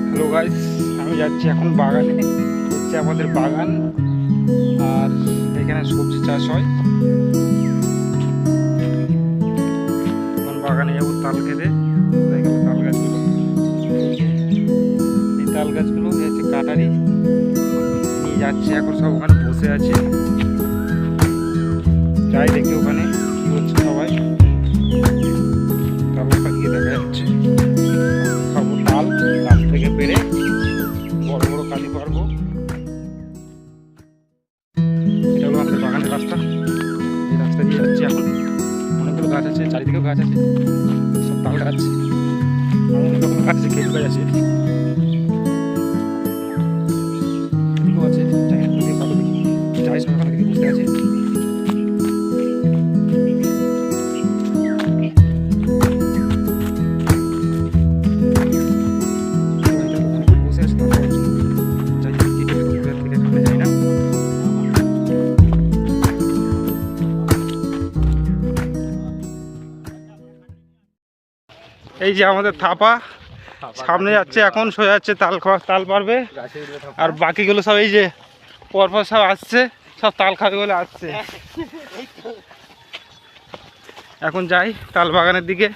Hello guys, আমি যাচ্ছি এখন বাগানে। হচ্ছে আমাদের বাগান, আর এখানে সবজি চাষ হয়। এখন বাগানে যাবো তাল খেতে। তাল গাছগুলো, এই তাল গাছগুলো হচ্ছে কাটারি নিয়ে যাচ্ছে। এখন সব ওখানে বসে আছে, যাই দেখি ওখানে কি হচ্ছে। সবাই তাল পাখিয়ে দেখা যাচ্ছে। খাবো তাল, গাছ থেকে পেরে বড় বড় কালি পারবো। এটা হলো আমাদের বাগানের রাস্তা। এই রাস্তা দিয়ে যাচ্ছি এখন। অনেকগুলো গাছ আছে, চারিদিকেও গাছ আছে, সব তাল গাছ। অনেক রকম গাছ আছে, খেজুর গাছ আছে, এদিকেও আছে। যাই সব ওখানে দিকে বসে আছে। এই যে আমাদের থাপা সামনে যাচ্ছে, এখন সয়ে যাচ্ছে তাল পারবে। আর বাকিগুলো সব এই যে পরপর সব আসছে, সব তাল খাবে বলে আসছে। এখন যাই তাল বাগানের দিকে,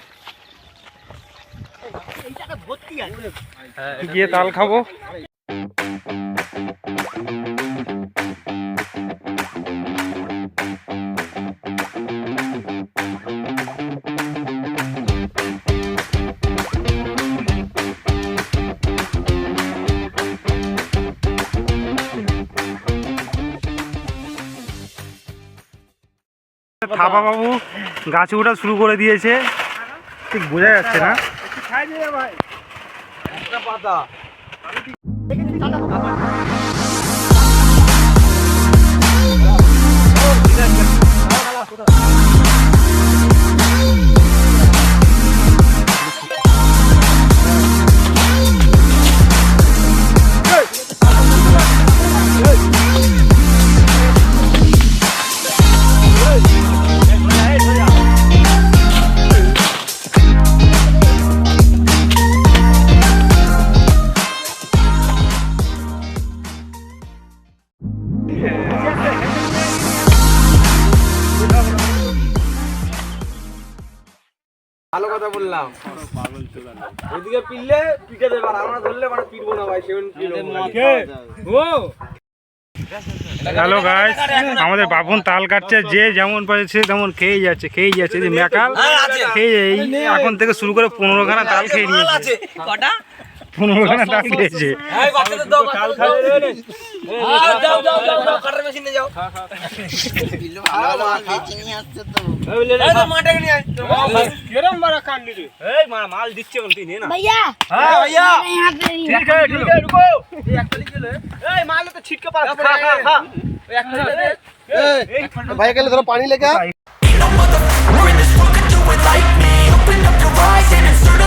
গিয়ে তাল খাবো। থাপা বাবু গাছে ওঠা শুরু করে দিয়েছে, ঠিক বোঝা যাচ্ছে না। ভালো কথা বললাম, ওইদিকে পিললে পিটে দেবে, আর আমরা ধরলে মানে পিটবো না ভাই। হ্যালো গাইস, আমাদের বাবন তাল কাটছে, যে যেমন পাচ্ছে তেমন খেয়ে যাচ্ছে। যে মেকাল খেয়ে এখন থেকে শুরু করে 15খানা তাল খেয়ে নিয়েছে। 15খানা তাল খেয়েছে। মাল দিচ্ছে ভাই গেলে ধরো পানি লেগে। We're in this world, could do it like me. Open up your eyes and insert